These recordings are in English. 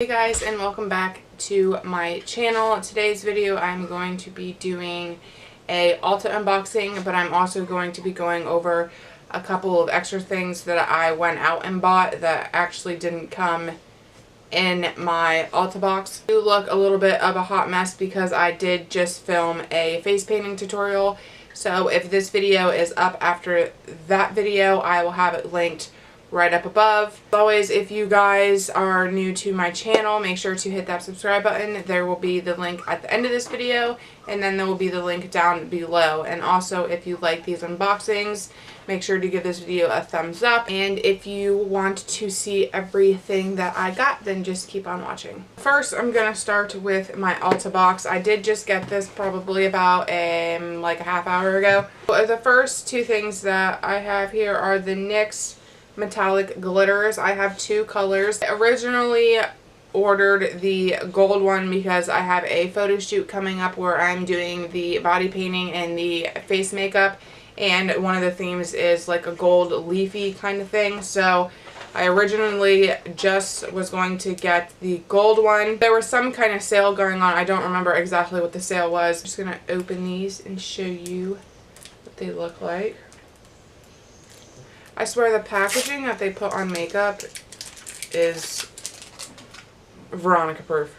Hey guys, and welcome back to my channel. Today's video I'm going to be doing a Ulta unboxing, but I'm also going to be going over a couple of extra things that I went out and bought that actually didn't come in my Ulta box. I do look a little bit of a hot mess because I did just film a face painting tutorial, so if this video is up after that video, I will have it linked right up above. As always, if you guys are new to my channel, make sure to hit that subscribe button. There will be the link at the end of this video, and then there will be the link down below. And also, if you like these unboxings, make sure to give this video a thumbs up. And if you want to see everything that I got, then just keep on watching. First, I'm gonna start with my Ulta box. I did just get this probably about like a half hour ago. The first two things that I have here are the NYX metallic glitters. I have two colors. I originally ordered the gold one because I have a photo shoot coming up where I'm doing the body painting and the face makeup, and one of the themes is like a gold leafy kind of thing. So I originally just was going to get the gold one. There was some kind of sale going on. I don't remember exactly what the sale was. I'm just gonna open these and show you what they look like. I swear the packaging that they put on makeup is Veronica proof.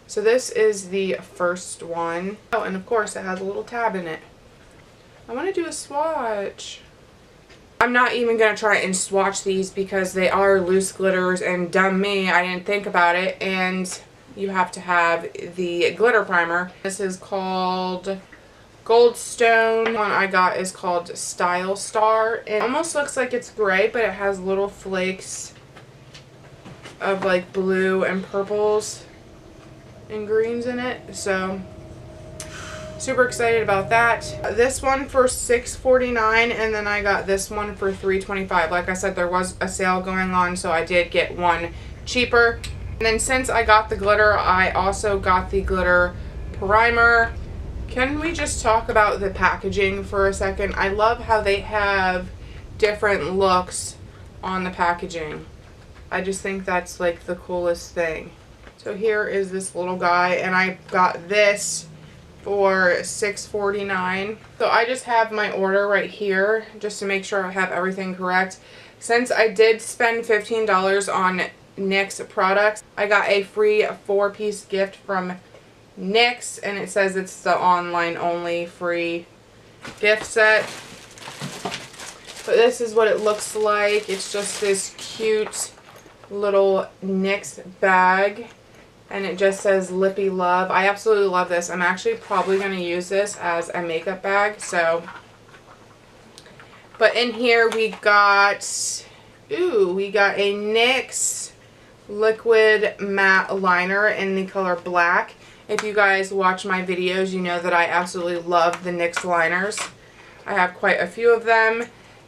So this is the first one. Oh, and of course it has a little tab in it. I want to do a swatch. I'm not even going to try and swatch these because they are loose glitters, and dumb me, I didn't think about it, and you have to have the glitter primer. This is called Goldstone. One I got is called Style Star. It almost looks like it's gray, but it has little flakes of like blue and purples and greens in it. So super excited about that. This one for $6.49, and then I got this one for $3.25. Like I said, there was a sale going on, so I did get one cheaper. And then since I got the glitter, I also got the glitter primer. Can we just talk about the packaging for a second? I love how they have different looks on the packaging. I just think that's like the coolest thing. So here is this little guy, and I got this for $6.49. So I just have my order right here just to make sure I have everything correct. Since I did spend $15 on NYX products, I got a free 4-piece gift from NYX, and it says it's the online only free gift set. But this is what it looks like. It's just this cute little NYX bag, and it just says Lippy Love. I absolutely love this. I'm actually probably going to use this as a makeup bag. So, but in here we got, we got a NYX liquid matte liner in the color black. If you guys watch my videos, you know that I absolutely love the NYX liners. I have quite a few of them.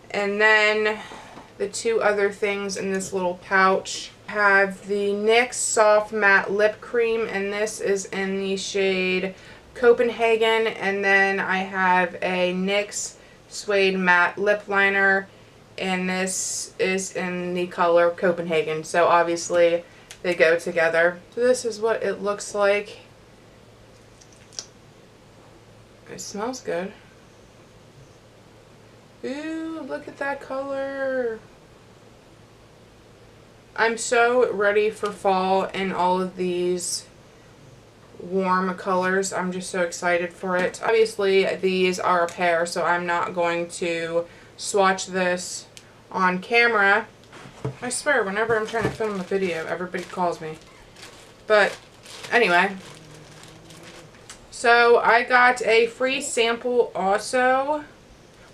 And then the two other things in this little pouch have the NYX Soft Matte Lip Cream, and this is in the shade Copenhagen. And then I have a NYX Suede Matte Lip Liner, and this is in the color Copenhagen. So obviously they go together. So this is what it looks like. It smells good. Ooh, look at that color. I'm so ready for fall in all of these warm colors. I'm just so excited for it. Obviously, these are a pair, so I'm not going to swatch this on camera. I swear, whenever I'm trying to film a video, everybody calls me. But anyway. So I got a free sample also.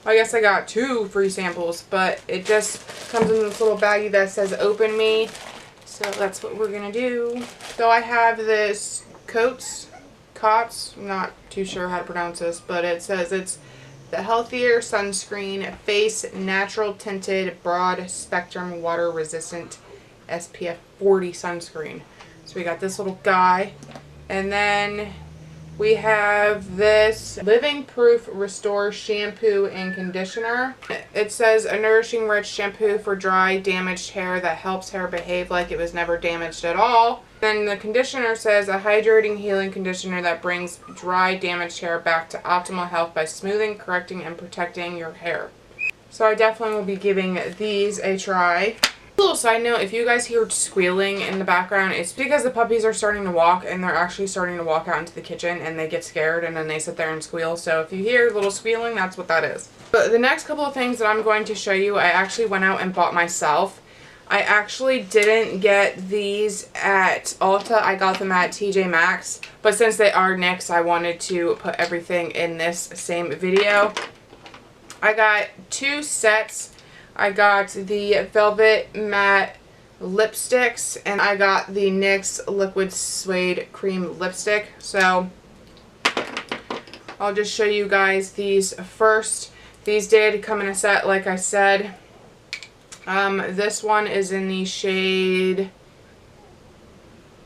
I guess I got 2 free samples, but it just comes in this little baggie that says Open Me. So that's what we're going to do. So I have this Cotz, I'm not too sure how to pronounce this, but it says it's the Healthier Sunscreen Face Natural Tinted Broad Spectrum Water Resistant SPF 40 Sunscreen. So we got this little guy, and then We have this Living Proof Restore Shampoo and Conditioner. It says a nourishing rich shampoo for dry, damaged hair that helps hair behave like it was never damaged at all. Then the conditioner says a hydrating, healing conditioner that brings dry, damaged hair back to optimal health by smoothing, correcting, and protecting your hair. So I definitely will be giving these a try. A little side note, if you guys hear squealing in the background, it's because the puppies are starting to walk and they're actually starting to walk out into the kitchen and they get scared and then they sit there and squeal. So if you hear a little squealing, that's what that is. But the next couple of things that I'm going to show you, I actually went out and bought myself. I actually didn't get these at Ulta. I got them at TJ Maxx. But since they are NYX, I wanted to put everything in this same video. I got 2 sets. I got the Velvet Matte lipsticks and I got the NYX Liquid Suede Cream lipstick. So I'll just show you guys these first. These did come in a set, like I said. This one is in the shade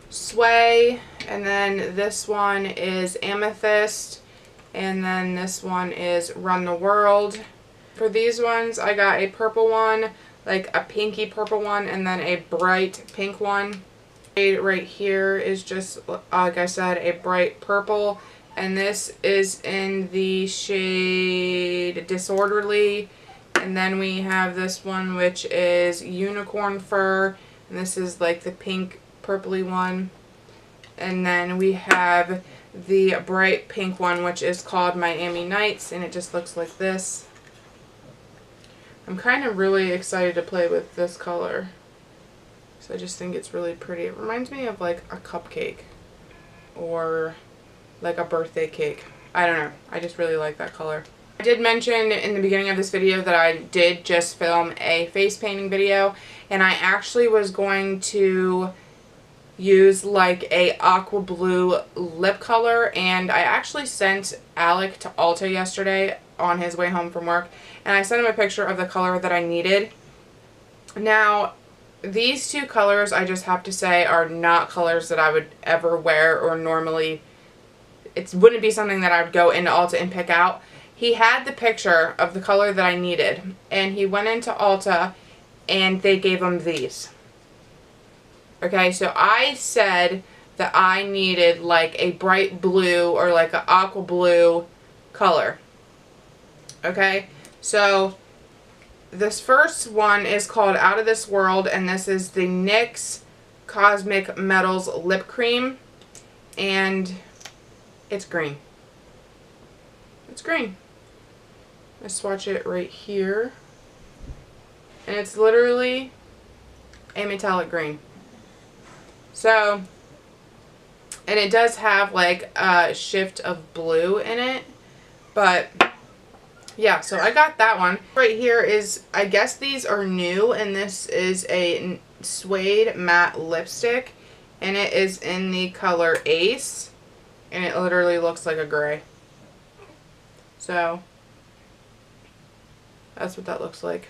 Suede, and then this one is Amethyst, and then this one is Run the World. For these ones, I got a purple one, like a pinky purple one, and then a bright pink one. Right here is just, like I said, a bright purple. And this is in the shade Disorderly. And then we have this one, which is Unicorn Fur. And this is like the pink purpley one. And then we have the bright pink one, which is called Miami Nights. And it just looks like this. I'm kind of really excited to play with this color. So I just think it's really pretty. It reminds me of like a cupcake or like a birthday cake. I don't know. I just really like that color. I did mention in the beginning of this video that I did just film a face painting video, and I actually was going to use like a aqua blue lip color, and I actually sent Alec to Ulta yesterday on his way home from work, and I sent him a picture of the color that I needed. Now, these 2 colors, I just have to say, are not colors that I would ever wear or normally, it wouldn't be something that I would go into Ulta and pick out. He had the picture of the color that I needed, and he went into Ulta and they gave him these. Okay, so I said that I needed like a bright blue or like an aqua blue color. Okay, so this first one is called Out of This World, and this is the NYX Cosmic Metals Lip Cream, and it's green. It's green. I swatch it right here, and it's literally a metallic green. So, and it does have like a shift of blue in it, but yeah, so I got that one. Right here is, I guess these are new, and this is a Suede matte lipstick, and it is in the color Ace, and it literally looks like a gray. So that's what that looks like.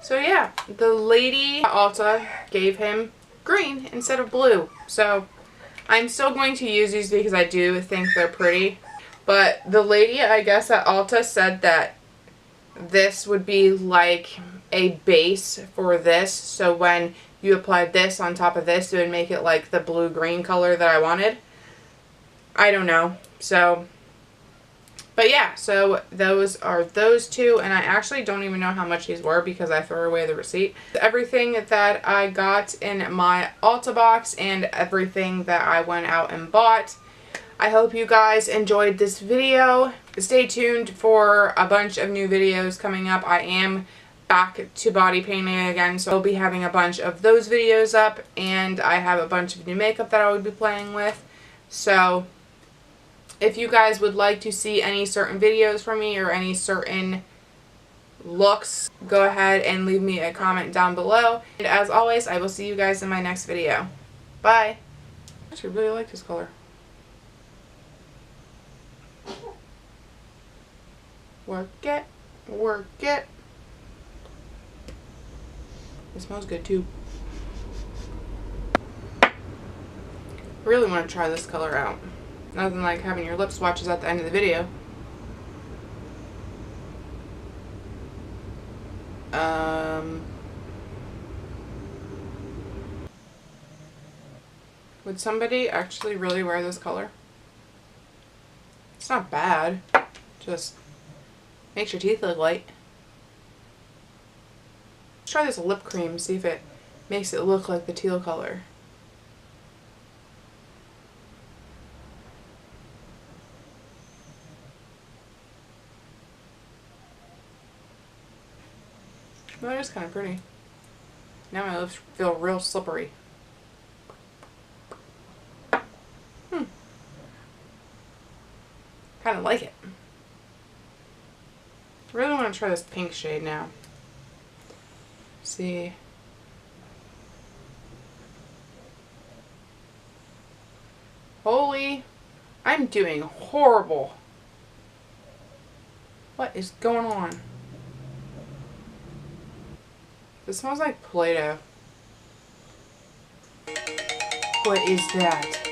So yeah, the lady at Ulta gave him green instead of blue. So I'm still going to use these because I do think they're pretty. But the lady, I guess, at Ulta said that this would be like a base for this. So when you applied this on top of this, it would make it like the blue-green color that I wanted. I don't know. So, but yeah, so those are those 2. And I actually don't even know how much these were because I threw away the receipt. Everything that I got in my Ulta box and everything that I went out and bought. I hope you guys enjoyed this video. Stay tuned for a bunch of new videos coming up. I am back to body painting again, so I'll be having a bunch of those videos up, and I have a bunch of new makeup that I would be playing with. So if you guys would like to see any certain videos from me or any certain looks, go ahead and leave me a comment down below. And as always, I will see you guys in my next video. Bye! I actually really like this color. Work it, work it. It smells good too. I really want to try this color out. Nothing like having your lip swatches at the end of the video. Would somebody actually really wear this color? It's not bad. Just makes your teeth look light. Let's try this lip cream, see if it makes it look like the teal color. Well, it is kind of pretty. Now my lips feel real slippery. Kind of like it. I really want to try this pink shade now. See. Holy, I'm doing horrible. What is going on? This smells like Play-Doh. What is that?